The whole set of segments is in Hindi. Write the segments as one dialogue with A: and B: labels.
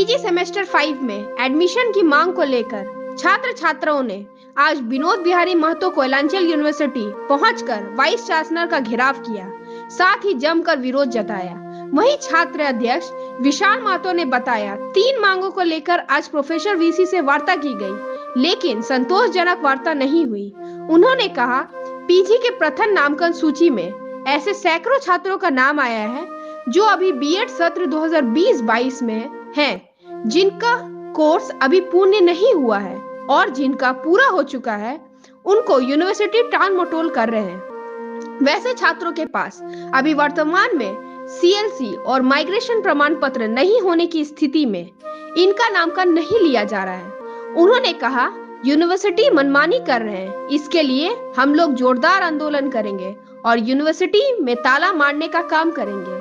A: पीजी सेमेस्टर 5 में एडमिशन की मांग को लेकर छात्र छात्राओं ने आज विनोद बिहारी महतो कोयलांचल यूनिवर्सिटी पहुंचकर वाइस चांसलर का घेराव किया, साथ ही जमकर विरोध जताया। वहीं छात्र अध्यक्ष विशाल महतो ने बताया, 3 मांगों को लेकर आज प्रोफेसर वीसी से वार्ता की गई, लेकिन संतोषजनक वार्ता नहीं हुई। उन्होंने कहा, पीजी के प्रथम नामांकन सूची में ऐसे सैकड़ों छात्रों का नाम आया है जो अभी बीएड सत्र 2020-22 में हैं, जिनका कोर्स अभी पूर्ण नहीं हुआ है और जिनका पूरा हो चुका है, उनको यूनिवर्सिटी टाल मटोल कर रहे हैं। वैसे छात्रों के पास अभी वर्तमान में सीएलसी और माइग्रेशन प्रमाण पत्र नहीं होने की स्थिति में इनका नामांकन नहीं लिया जा रहा है। उन्होंने कहा, यूनिवर्सिटी मनमानी कर रहे हैं, इसके लिए हम लोग जोरदार आंदोलन करेंगे और यूनिवर्सिटी में ताला मारने का काम करेंगे।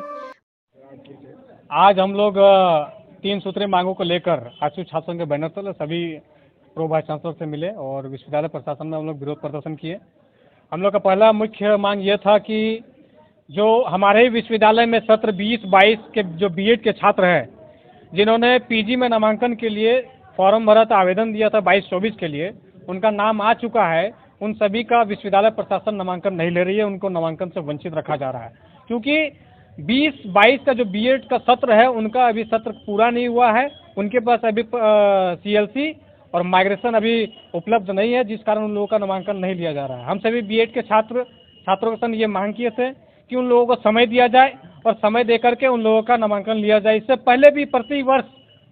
B: आज हम लोग 3 सूत्रीय मांगों को लेकर आशु छात्रों के बैनर तले सभी प्रो वाइस चांसलर से मिले और विश्वविद्यालय प्रशासन में हम लोग विरोध प्रदर्शन किए। हम लोग का पहला मुख्य मांग ये था कि जो हमारे ही विश्वविद्यालय में सत्र 20-22 के जो बीएड के छात्र हैं, जिन्होंने पीजी में नामांकन के लिए फॉर्म भरा था, आवेदन दिया था 22-24 के लिए, उनका नाम आ चुका है। उन सभी का विश्वविद्यालय प्रशासन नामांकन नहीं ले रही है, उनको नामांकन से वंचित रखा जा रहा है, क्योंकि 20-22 का जो बीएड का सत्र है, उनका अभी सत्र पूरा नहीं हुआ है। उनके पास अभी सीएलसी और माइग्रेशन अभी उपलब्ध नहीं है, जिस कारण उन लोगों का नामांकन नहीं लिया जा रहा है। हम सभी बीएड के छात्रों के संग ये मांग किए थे कि उन लोगों को समय दिया जाए और समय दे करके उन लोगों का नामांकन लिया जाए। इससे पहले भी प्रति वर्ष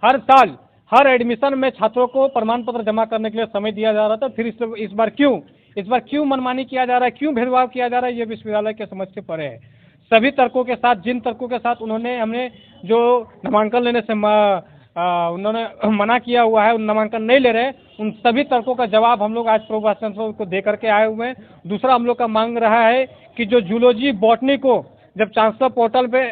B: हर साल हर एडमिशन में छात्रों को प्रमाण पत्र जमा करने के लिए समय दिया जा रहा था, फिर इस बार क्यों मनमानी किया जा रहा है, क्यों भेदभाव किया जा रहा है, ये विश्वविद्यालय के समझ से परे है। सभी तर्कों के साथ, जिन तर्कों के साथ हमने जो नामांकन लेने से उन्होंने मना किया हुआ है, उन नामांकन नहीं ले रहे, उन सभी तर्कों का जवाब हम लोग आज प्रो वाइस चांसलर को दे करके आए हुए हैं। दूसरा हम लोग का मांग रहा है कि जो जूलॉजी बॉटनी को जब चांसलर पोर्टल पे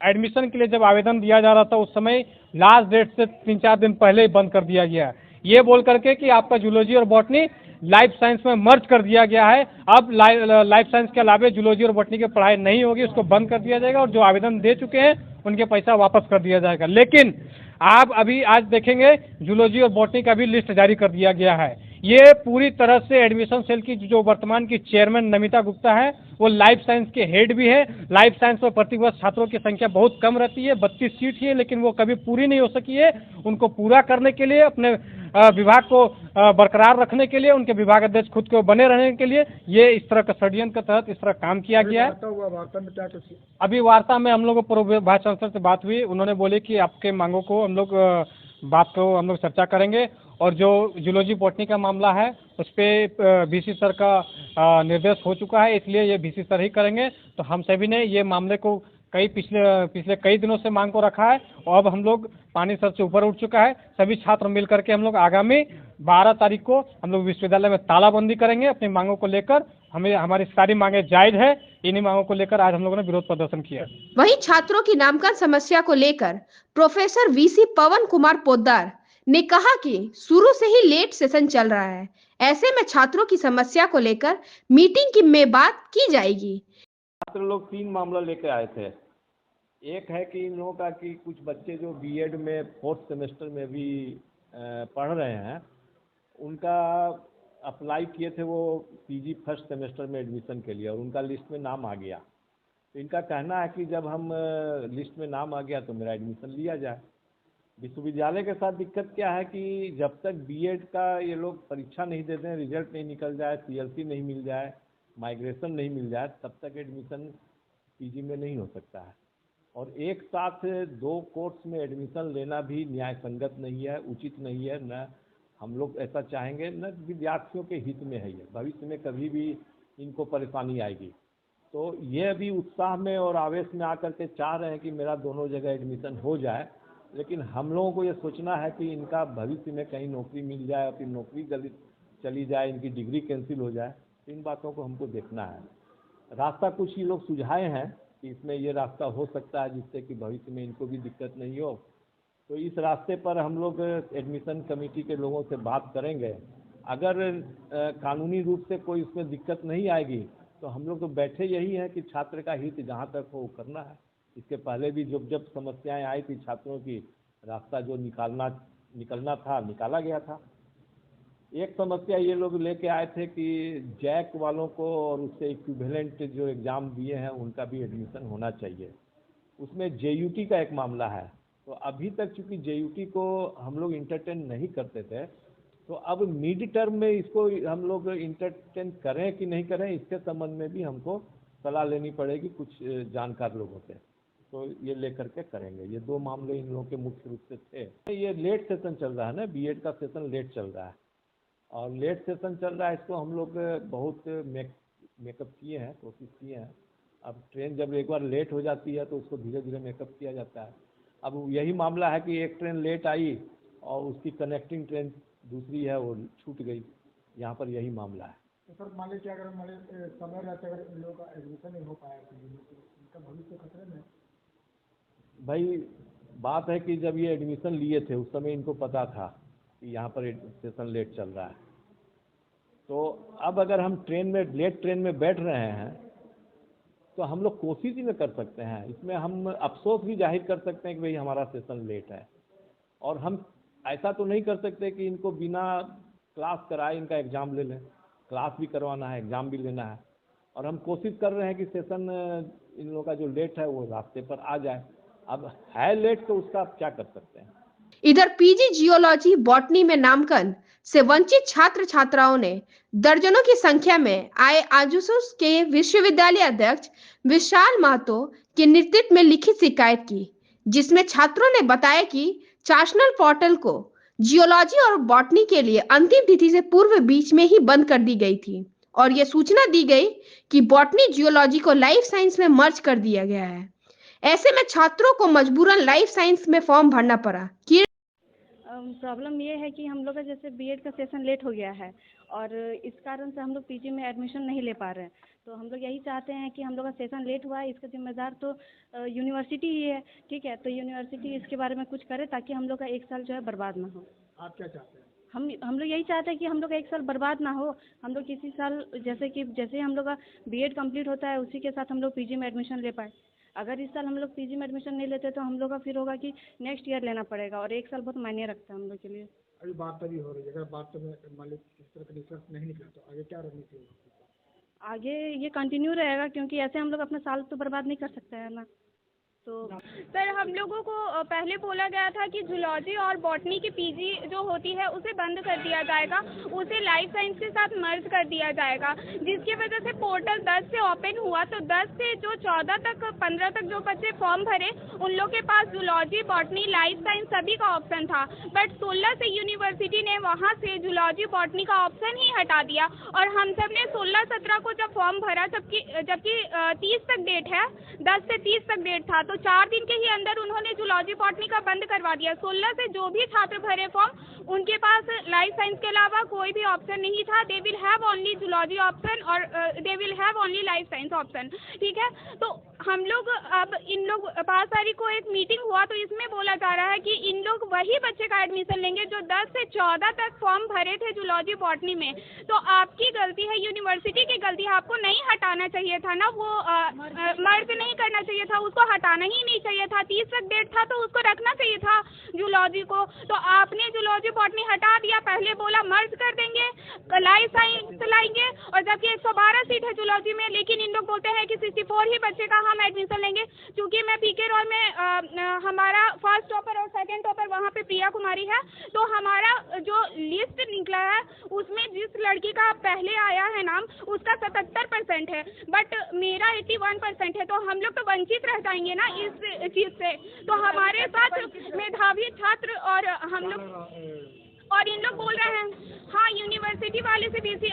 B: एडमिशन के लिए जब आवेदन दिया जा रहा था, उस समय लास्ट डेट से 3-4 दिन पहले ही बंद कर दिया गया है, ये बोल करके कि आपका जूलॉजी और बॉटनी लाइफ साइंस में मर्ज कर दिया गया है। अब लाइफ साइंस के अलावा जूलॉजी और बॉटनी की पढ़ाई नहीं होगी, उसको बंद कर दिया जाएगा और जो आवेदन दे चुके हैं उनके पैसा वापस कर दिया जाएगा। लेकिन आप अभी आज देखेंगे जूलॉजी और बॉटनी का भी लिस्ट जारी कर दिया गया है। ये पूरी तरह से एडमिशन सेल की जो वर्तमान की चेयरमैन नमिता गुप्ता है, वो लाइफ साइंस के हेड भी है। लाइफ साइंस में प्रतिवर्ष छात्रों की संख्या बहुत कम रहती है, 32 सीट ही है, लेकिन वो कभी पूरी नहीं हो सकी है। उनको पूरा करने के लिए, अपने विभाग को बरकरार रखने के लिए, उनके विभाग अध्यक्ष खुद को बने रहने के लिए ये इस तरह का षड्यंत्र के तहत इस तरह काम किया गया है। अभी वार्ता में हम लोग प्रो वाइस चांसलर से बात हुई, उन्होंने बोले कि आपके मांगों को हम लोग चर्चा करेंगे और जो जूलॉजी बॉटनी का मामला है उस पर वीसी सर का निर्देश हो चुका है, इसलिए ये वीसी सर ही करेंगे। तो हम सभी ने ये मामले को पिछले कई दिनों से मांग को रखा है और अब हम लोग पानी सर से ऊपर उठ चुका है। सभी छात्र मिल करके हम लोग आगामी 12 तारीख को हम लोग विश्वविद्यालय में तालाबंदी करेंगे अपनी मांगों को लेकर। हमारी सारी मांगे जायज है, इन्हीं मांगों को लेकर आज हम लोगों ने विरोध प्रदर्शन किया।
A: वहीं छात्रों की नामांकन समस्या को लेकर प्रोफेसर वीसी पवन कुमार पोद्दार ने कहा कि शुरू से ही लेट सेशन चल रहा है, ऐसे में छात्रों की समस्या को लेकर मीटिंग में बात की जाएगी।
C: छात्र लोग 3 मामला लेकर आए थे। एक है कि इन लोगों का कि कुछ बच्चे जो बीएड में 4th सेमेस्टर में भी पढ़ रहे हैं, उनका अप्लाई किए थे वो पीजी 1st सेमेस्टर में एडमिशन के लिए और उनका लिस्ट में नाम आ गया। तो इनका कहना है कि जब हम लिस्ट में नाम आ गया तो मेरा एडमिशन लिया जाए। विश्वविद्यालय के साथ दिक्कत क्या है कि जब तक बीएड का ये लोग परीक्षा नहीं देते हैं, रिजल्ट नहीं निकल जाए, सीएलसी नहीं मिल जाए, माइग्रेशन नहीं मिल जाए, तब तक एडमिशन पीजी में नहीं हो सकता है। और एक साथ 2 कोर्स में एडमिशन लेना भी न्याय संगत नहीं है, उचित नहीं है, न हम लोग ऐसा चाहेंगे, न विद्यार्थियों के हित में है। ये भविष्य में कभी भी इनको परेशानी आएगी। तो ये अभी उत्साह में और आवेश में आकर के चाह रहे हैं कि मेरा दोनों जगह एडमिशन हो जाए, लेकिन हम लोगों को ये सोचना है कि इनका भविष्य में कहीं नौकरी मिल जाए और फिर नौकरी गलत चली जाए, इनकी डिग्री कैंसिल हो जाए। इन बातों को हमको देखना है। रास्ता कुछ ही लोग सुझाए हैं कि इसमें ये रास्ता हो सकता है जिससे कि भविष्य में इनको भी दिक्कत नहीं हो। तो इस रास्ते पर हम लोग एडमिशन कमेटी के लोगों से बात करेंगे। अगर कानूनी रूप से कोई उसमें दिक्कत नहीं आएगी तो हम लोग तो बैठे यही हैं कि छात्र का हित जहाँ तक हो करना है। इसके पहले भी जब समस्याएं आई थी छात्रों की, रास्ता जो निकलना था निकाला गया था। एक समस्या ये लोग लेके आए थे कि जैक वालों को और उससे इक्विवेलेंट जो एग्ज़ाम दिए हैं उनका भी एडमिशन होना चाहिए। उसमें JUT का एक मामला है। तो अभी तक चूँकि JUT को हम लोग इंटरटेन नहीं करते थे, तो अब मिड टर्म में इसको हम लोग इंटरटेन करें कि नहीं करें, इसके संबंध में भी हमको सलाह लेनी पड़ेगी कुछ जानकार लोगों से। तो ये लेकर के करेंगे। ये दो मामले इन लोगों के मुख्य रूप से थे। ये लेट सेशन चल रहा है ना, बीएड का सेशन लेट चल रहा है, और लेट सेशन चल रहा है, इसको हम लोग बहुत मेकअप किए हैं, कोशिश किए हैं। अब ट्रेन जब एक बार लेट हो जाती है तो उसको धीरे धीरे मेकअप किया जाता है। अब यही मामला है कि एक ट्रेन लेट आई और उसकी कनेक्टिंग ट्रेन दूसरी है वो छूट गई। यहाँ पर यही मामला है।
D: तो सर मान लीजिए अगर समय रहते अगर इन लोगों का एडमिशन नहीं हो पाया तो इनका भविष्य खतरे में?
C: भाई बात है कि जब ये एडमिशन लिए थे उस समय इनको पता था कि यहाँ पर सेशन लेट चल रहा है। तो अब अगर हम लेट ट्रेन में बैठ रहे हैं तो हम लोग कोशिश ही में कर सकते हैं। इसमें हम अफसोस भी जाहिर कर सकते हैं कि भाई हमारा सेशन लेट है, और हम ऐसा तो नहीं कर सकते कि इनको बिना क्लास कराए इनका एग्ज़ाम ले लें। क्लास भी करवाना है, एग्ज़ाम भी लेना है, और हम कोशिश कर रहे हैं कि सेशन इन लोगों का जो लेट है वो रास्ते पर आ जाए। अब है लेट तो उसका आप क्या कर सकते हैं।
A: इधर पीजी जियोलॉजी बॉटनी में नामांकन से वंचित छात्र छात्राओं ने दर्जनों की संख्या में आए आजूसूस के विश्वविद्यालय अध्यक्ष विशाल महतो के नेतृत्व में लिखित शिकायत की, जिसमें छात्रों ने बताया कि चाशनल पोर्टल को जियोलॉजी और बॉटनी के लिए अंतिम तिथि से पूर्व बीच में ही बंद कर दी गई थी, और यह सूचना दी गई कि बॉटनी जियोलॉजी को लाइफ साइंस में मर्ज कर दिया गया है। ऐसे में छात्रों को मजबूरन लाइफ साइंस में फॉर्म भरना पड़ा।
E: प्रॉब्लम ये है कि हम लोग का जैसे बीएड का सेशन लेट हो गया है और इस कारण से हम लोग पीजी में एडमिशन नहीं ले पा रहे हैं। तो हम लोग यही चाहते हैं कि हम लोग का सेशन लेट हुआ है, इसका जिम्मेदार तो यूनिवर्सिटी ही है, ठीक है। तो यूनिवर्सिटी इसके बारे में कुछ करे ताकि हम लोग का एक साल जो है बर्बाद ना हो।
D: आप क्या चाहते हैं?
E: हम लोग यही चाहते हैं कि हम लोग का एक साल बर्बाद ना हो। हम लोग किसी साल जैसे हम लोग का बीएड कंप्लीट होता है उसी के साथ हम लोग पीजी में एडमिशन ले पाए। अगर इस साल हम लोग पीजी में एडमिशन नहीं लेते तो हम लोग का फिर होगा कि नेक्स्ट ईयर लेना पड़ेगा, और एक साल बहुत मायने रखता है हम लोग के लिए।
D: अभी बात तभी हो रही है, अगर बात में मान लीजिए किस तरह का रिजल्ट नहीं निकला तो आगे क्या रणनीति होगी?
E: आगे ये कंटिन्यू रहेगा, क्योंकि ऐसे हम लोग अपना साल तो बर्बाद नहीं कर सकते हैं ना। तो
F: सर हम लोगों को पहले बोला गया था कि जूलॉजी और बॉटनी की पीजी जो होती है उसे बंद कर दिया जाएगा, उसे लाइफ साइंस के साथ मर्ज कर दिया जाएगा, जिसकी वजह से पोर्टल 10 से ओपन हुआ। तो 10 से जो 14 तक 15 तक जो बच्चे फॉर्म भरे उन लोग के पास जूलॉजी बॉटनी लाइफ साइंस सभी का ऑप्शन था, बट 16 से यूनिवर्सिटी ने वहाँ से जूलॉजी बॉटनी का ऑप्शन ही हटा दिया। और हम सब ने 16-17 को जब फॉर्म भरा, जबकि 30 तक डेट है, 10 से 30 तक डेट था, तो 4 दिन के ही अंदर उन्होंने जूलॉजी बॉटनी का बंद करवा दिया। 16 से जो भी छात्र भरे फॉर्म उनके पास लाइफ साइंस के अलावा कोई भी ऑप्शन नहीं था। They will have only zoology option और they will have only life science option, ठीक है। तो हम लोग अब इन लोग 5 तारीख को एक मीटिंग हुआ, तो इसमें बोला जा रहा है कि इन लोग वही बच्चे का एडमिशन लेंगे जो 10 से 14 तक फॉर्म भरे थे जूलॉजी बॉटनी में। तो आपकी गलती है, यूनिवर्सिटी की गलती है, आपको नहीं हटाना चाहिए था ना, वो मर्ज नहीं करना चाहिए था, उसको हटाना ही नहीं चाहिए था। 30 तक डेट था तो उसको रखना चाहिए था जूलॉजी को। तो आपने जूलॉजी बॉटनी हटा दिया, पहले बोला मर्ज कर देंगे, लाइफ साइंस लाएंगे, और जबकि 112 सीट है जूलॉजी में, लेकिन इन लोग बोलते हैं कि 64 ही बच्चे का हम एडमिशन लेंगे। क्योंकि मैं पीके रॉय में हमारा फर्स्ट टॉपर और सेकंड टॉपर वहाँ पे प्रिया कुमारी है, तो हमारा जो लिस्ट निकला है उसमें जिस लड़की का पहले आया है नाम उसका 77% है, बट मेरा 81% है। तो हम लोग तो वंचित रह जाएंगे ना इस चीज़ से। तो हमारे साथ मेधावी छात्र और हम लोग, और इन लोग बोल रहे हैं, हाँ यूनिवर्सिटी वाले से BC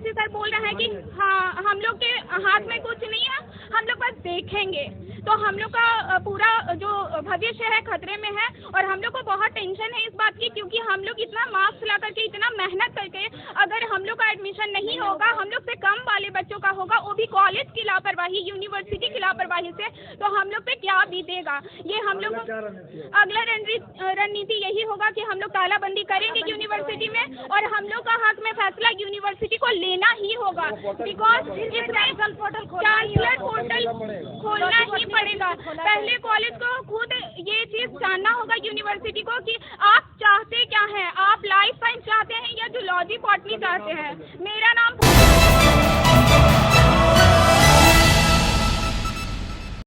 F: सर बोल रहे हैं कि हाँ हम लोग के हाथ में कुछ नहीं है, हम लोग बस देखेंगे। तो हम लोग का पूरा जो भविष्य है खतरे में है, और हम लोग को बहुत टेंशन है इस बात की, क्योंकि हम लोग इतना मार्क्स ला करके, इतना मेहनत करके, अगर हम लोग का एडमिशन नहीं होगा, हम लोग से कम वाले बच्चों का होगा, वो भी कॉलेज की लापरवाही, यूनिवर्सिटी की लापरवाही से, तो हम लोग पे क्या बीतेगा। ये हम लोग अगला रणनीति यही होगा कि हम लोग तालाबंदी करेंगे यूनिवर्सिटी में, और हम लोग का हक में फैसला यूनिवर्सिटी को लेना ही होगा, बिकॉज इसमें चांसलर पोर्टल खोलना ही पड़ेगा। पहले कॉलेज को खुद ये चीज जानना होगा, यूनिवर्सिटी को, कि आप चाहते क्या हैं, आप लाइफ साइंस चाहते हैं या जूलॉजी बॉटनी चाहते हैं। मेरा नाम